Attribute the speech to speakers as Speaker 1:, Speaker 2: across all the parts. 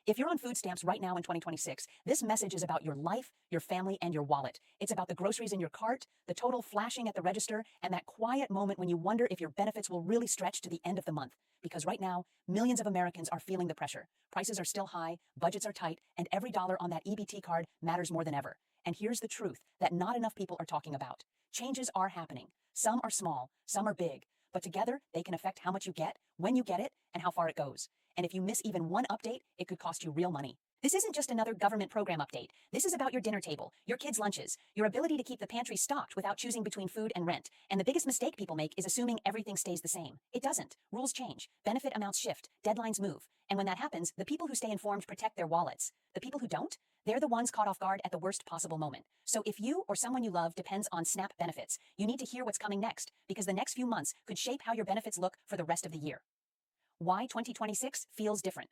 Speaker 1: If you're on food stamps right now in 2026, this message is about your life, your family, and your wallet. It's about the groceries in your cart, the total flashing at the register, and that quiet moment when you wonder if your benefits will really stretch to the end of the month. Because right now, millions of Americans are feeling the pressure. Prices are still high, budgets are tight, and every dollar on that EBT card matters more than ever. And here's the truth that not enough people are talking about. Changes are happening. Some are small, some are big, but together they can affect how much you get, when you get it, and how far it goes. And if you miss even one update, it could cost you real money. This isn't just another government program update. This is about your dinner table, your kids' lunches, your ability to keep the pantry stocked without choosing between food and rent. And the biggest mistake people make is assuming everything stays the same. It doesn't. Rules change, benefit amounts shift, deadlines move. And when that happens, the people who stay informed protect their wallets. The people who don't, they're the ones caught off guard at the worst possible moment. So if you or someone you love depends on SNAP benefits, you need to hear what's coming next, because the next few months could shape how your benefits look for the rest of the year. Why 2026 feels different.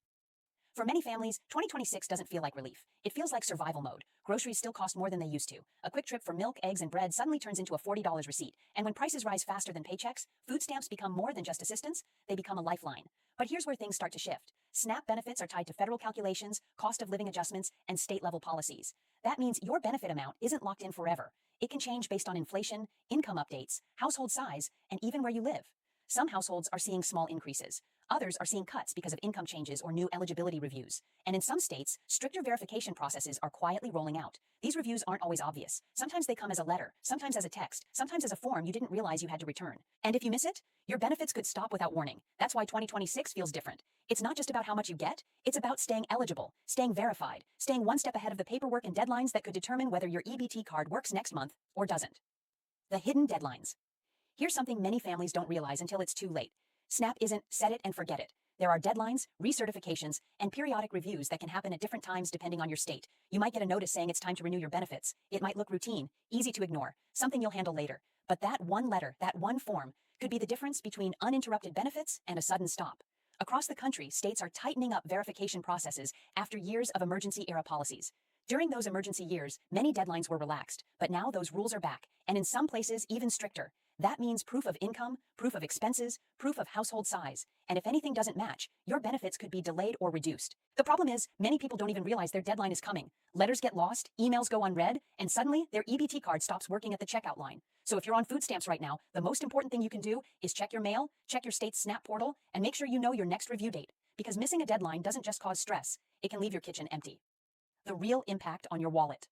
Speaker 1: For many families, 2026 doesn't feel like relief. It feels like survival mode. Groceries still cost more than they used to. A quick trip for milk, eggs, and bread suddenly turns into a $40 receipt. And when prices rise faster than paychecks, food stamps become more than just assistance, they become a lifeline. But here's where things start to shift. SNAP benefits are tied to federal calculations, cost of living adjustments, and state-level policies. That means your benefit amount isn't locked in forever. It can change based on inflation, income updates, household size, and even where you live. Some households are seeing small increases. Others are seeing cuts because of income changes or new eligibility reviews. And in some states, stricter verification processes are quietly rolling out. These reviews aren't always obvious. Sometimes they come as a letter, sometimes as a text, sometimes as a form you didn't realize you had to return. And if you miss it, your benefits could stop without warning. That's why 2026 feels different. It's not just about how much you get, it's about staying eligible, staying verified, staying one step ahead of the paperwork and deadlines that could determine whether your EBT card works next month or doesn't. The hidden deadlines. Here's something many families don't realize until it's too late. SNAP isn't set it and forget it. There are deadlines, recertifications, and periodic reviews that can happen at different times depending on your state. You might get a notice saying it's time to renew your benefits. It might look routine, easy to ignore, something you'll handle later. But that one letter, that one form, could be the difference between uninterrupted benefits and a sudden stop. Across the country, states are tightening up verification processes after years of emergency-era policies. During those emergency years, many deadlines were relaxed, but now those rules are back, and in some places even stricter. That means proof of income, proof of expenses, proof of household size. And if anything doesn't match, your benefits could be delayed or reduced. The problem is, many people don't even realize their deadline is coming. Letters get lost, emails go unread, and suddenly their EBT card stops working at the checkout line. So if you're on food stamps right now, the most important thing you can do is check your mail, check your state's SNAP portal, and make sure you know your next review date. Because missing a deadline doesn't just cause stress, it can leave your kitchen empty. The real impact on your wallet.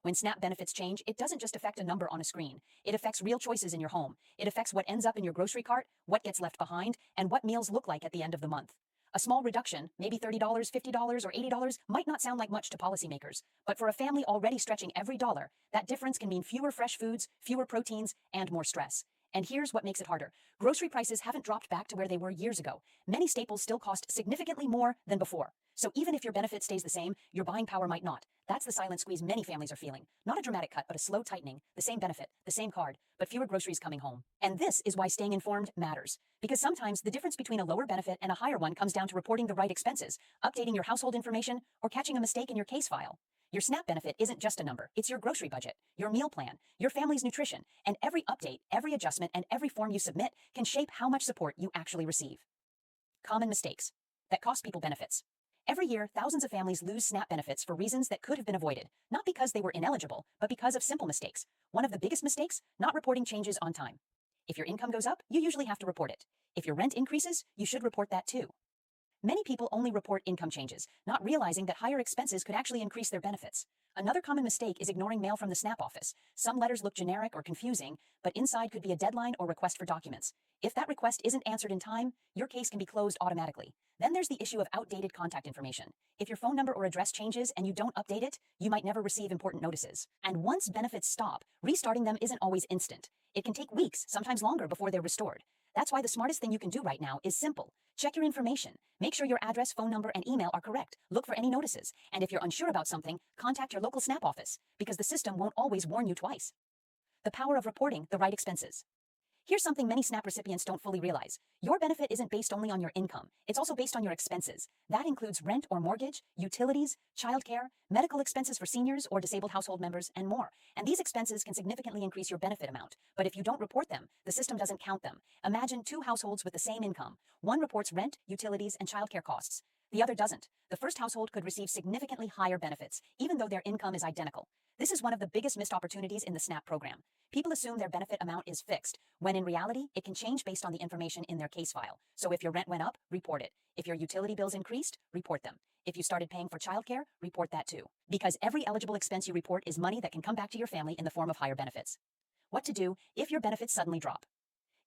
Speaker 1: When SNAP benefits change, it doesn't just affect a number on a screen. It affects real choices in your home. It affects what ends up in your grocery cart, what gets left behind, and what meals look like at the end of the month. A small reduction, maybe $30, $50, or $80, might not sound like much to policymakers. But for a family already stretching every dollar, that difference can mean fewer fresh foods, fewer proteins, and more stress. And here's what makes it harder. Grocery prices haven't dropped back to where they were years ago. Many staples still cost significantly more than before. So even if your benefit stays the same, your buying power might not. That's the silent squeeze many families are feeling. Not a dramatic cut, but a slow tightening. The same benefit, the same card, but fewer groceries coming home. And this is why staying informed matters. Because sometimes the difference between a lower benefit and a higher one comes down to reporting the right expenses, updating your household information, or catching a mistake in your case file. Your SNAP benefit isn't just a number. It's your grocery budget, your meal plan, your family's nutrition, and every update, every adjustment, and every form you submit can shape how much support you actually receive. Common mistakes that cost people benefits. Every year, thousands of families lose SNAP benefits for reasons that could have been avoided, not because they were ineligible, but because of simple mistakes. One of the biggest mistakes, not reporting changes on time. If your income goes up, you usually have to report it. If your rent increases, you should report that too. Many people only report income changes, not realizing that higher expenses could actually increase their benefits. Another common mistake is ignoring mail from the SNAP office. Some letters look generic or confusing, but inside could be a deadline or request for documents. If that request isn't answered in time, your case can be closed automatically. Then there's the issue of outdated contact information. If your phone number or address changes and you don't update it, you might never receive important notices. And once benefits stop, restarting them isn't always instant. It can take weeks, sometimes longer, before they're restored. That's why the smartest thing you can do right now is simple. Check your information. Make sure your address, phone number, and email are correct. Look for any notices. And if you're unsure about something, contact your local SNAP office, because the system won't always warn you twice. The power of reporting the right expenses. Here's something many SNAP recipients don't fully realize. Your benefit isn't based only on your income. It's also based on your expenses. That includes rent or mortgage, utilities, childcare, medical expenses for seniors or disabled household members, and more. And these expenses can significantly increase your benefit amount. But if you don't report them, the system doesn't count them. Imagine two households with the same income. One reports rent, utilities, and childcare costs. The other doesn't. The first household could receive significantly higher benefits, even though their income is identical. This is one of the biggest missed opportunities in the SNAP program. People assume their benefit amount is fixed, when in reality, it can change based on the information in their case file. So if your rent went up, report it. If your utility bills increased, report them. If you started paying for childcare, report that too. Because every eligible expense you report is money that can come back to your family in the form of higher benefits. What to do if your benefits suddenly drop?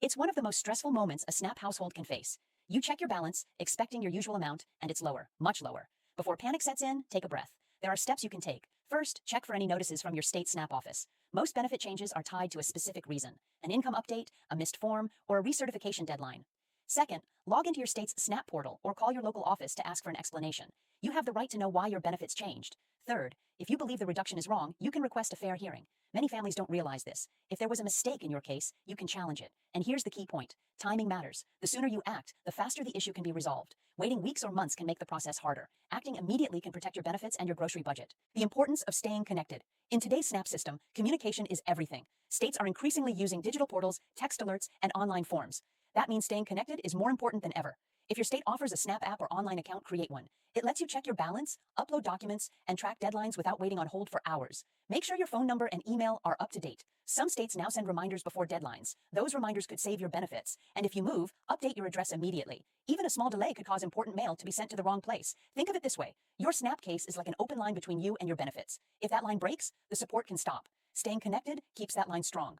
Speaker 1: It's one of the most stressful moments a SNAP household can face. You check your balance, expecting your usual amount, and it's lower, much lower. Before panic sets in, take a breath. There are steps you can take. First, check for any notices from your state SNAP office. Most benefit changes are tied to a specific reason: an income update, a missed form, or a recertification deadline. Second, log into your state's SNAP portal or call your local office to ask for an explanation. You have the right to know why your benefits changed. Third, if you believe the reduction is wrong, you can request a fair hearing. Many families don't realize this. If there was a mistake in your case, you can challenge it. And here's the key point: timing matters. The sooner you act, the faster the issue can be resolved. Waiting weeks or months can make the process harder. Acting immediately can protect your benefits and your grocery budget. The importance of staying connected. In today's SNAP system, communication is everything. States are increasingly using digital portals, text alerts, and online forms. That means staying connected is more important than ever. If your state offers a SNAP app or online account, create one. It lets you check your balance, upload documents, and track deadlines without waiting on hold for hours. Make sure your phone number and email are up to date. Some states now send reminders before deadlines. Those reminders could save your benefits. And if you move, update your address immediately. Even a small delay could cause important mail to be sent to the wrong place. Think of it this way: your SNAP case is like an open line between you and your benefits. If that line breaks, the support can stop. Staying connected keeps that line strong.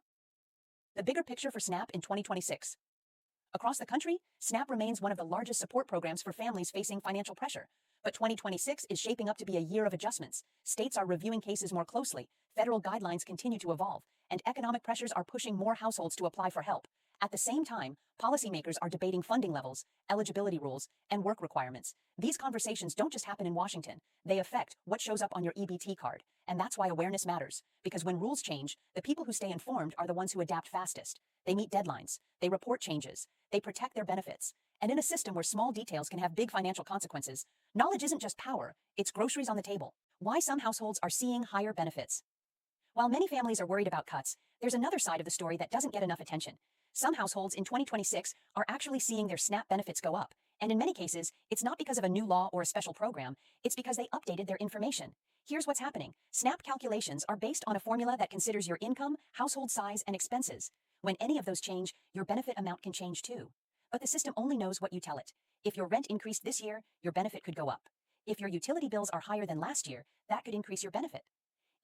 Speaker 1: The bigger picture for SNAP in 2026. Across the country, SNAP remains one of the largest support programs for families facing financial pressure. But 2026 is shaping up to be a year of adjustments. States are reviewing cases more closely, federal guidelines continue to evolve, and economic pressures are pushing more households to apply for help. At the same time, policymakers are debating funding levels, eligibility rules, and work requirements. These conversations don't just happen in Washington. They affect what shows up on your EBT card. And that's why awareness matters. Because when rules change, the people who stay informed are the ones who adapt fastest. They meet deadlines. They report changes. They protect their benefits. And in a system where small details can have big financial consequences, knowledge isn't just power, it's groceries on the table. Why some households are seeing higher benefits. While many families are worried about cuts, there's another side of the story that doesn't get enough attention. Some households in 2026 are actually seeing their SNAP benefits go up. And in many cases, it's not because of a new law or a special program, it's because they updated their information. Here's what's happening. SNAP calculations are based on a formula that considers your income, household size, and expenses. When any of those change, your benefit amount can change too. But the system only knows what you tell it. If your rent increased this year, your benefit could go up. If your utility bills are higher than last year, that could increase your benefit.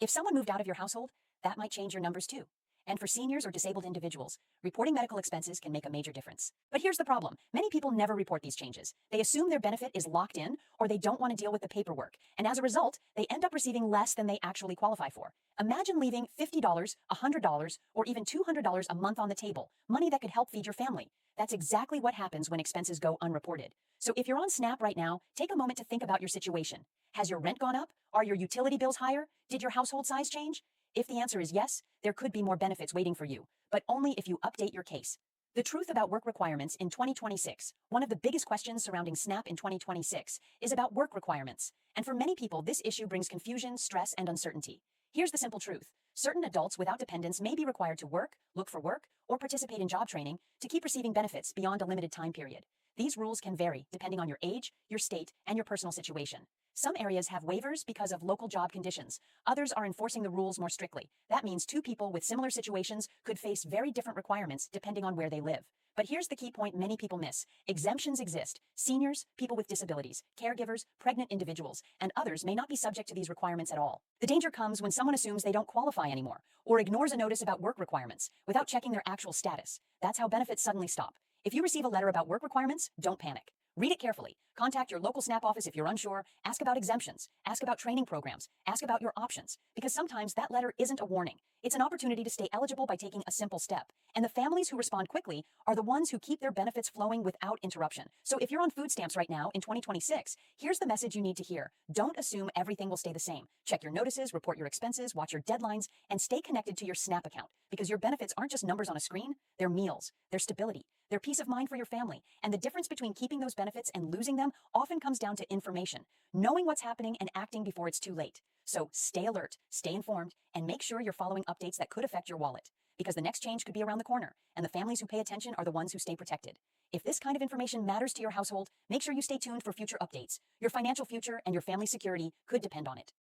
Speaker 1: If someone moved out of your household, that might change your numbers too. And for seniors or disabled individuals, reporting medical expenses can make a major difference. But here's the problem. Many people never report these changes. They assume their benefit is locked in, or they don't want to deal with the paperwork. And as a result, they end up receiving less than they actually qualify for. Imagine leaving $50, $100, or even $200 a month on the table, money that could help feed your family. That's exactly what happens when expenses go unreported. So if you're on SNAP right now, take a moment to think about your situation. Has your rent gone up? Are your utility bills higher? Did your household size change? If the answer is yes, there could be more benefits waiting for you, but only if you update your case. The truth about work requirements in 2026. One of the biggest questions surrounding SNAP in 2026 is about work requirements. And for many people, this issue brings confusion, stress, and uncertainty. Here's the simple truth. Certain adults without dependents may be required to work, look for work, or participate in job training to keep receiving benefits beyond a limited time period. These rules can vary depending on your age, your state, and your personal situation. Some areas have waivers because of local job conditions. Others are enforcing the rules more strictly. That means two people with similar situations could face very different requirements depending on where they live. But here's the key point many people miss. Exemptions exist. Seniors, people with disabilities, caregivers, pregnant individuals, and others may not be subject to these requirements at all. The danger comes when someone assumes they don't qualify anymore, or ignores a notice about work requirements without checking their actual status. That's how benefits suddenly stop. If you receive a letter about work requirements, don't panic. Read it carefully. Contact your local SNAP office if you're unsure. Ask about exemptions. Ask about training programs. Ask about your options. Because sometimes that letter isn't a warning. It's an opportunity to stay eligible by taking a simple step. And the families who respond quickly are the ones who keep their benefits flowing without interruption. So if you're on food stamps right now in 2026, here's the message you need to hear. Don't assume everything will stay the same. Check your notices, report your expenses, watch your deadlines, and stay connected to your SNAP account. Because your benefits aren't just numbers on a screen, they're meals, they're stability, they're peace of mind for your family. And the difference between keeping those benefits and losing them often comes down to information, knowing what's happening and acting before it's too late. So stay alert, stay informed, and make sure you're following updates that could affect your wallet. Because the next change could be around the corner, and the families who pay attention are the ones who stay protected. If this kind of information matters to your household, make sure you stay tuned for future updates. Your financial future and your family's security could depend on it.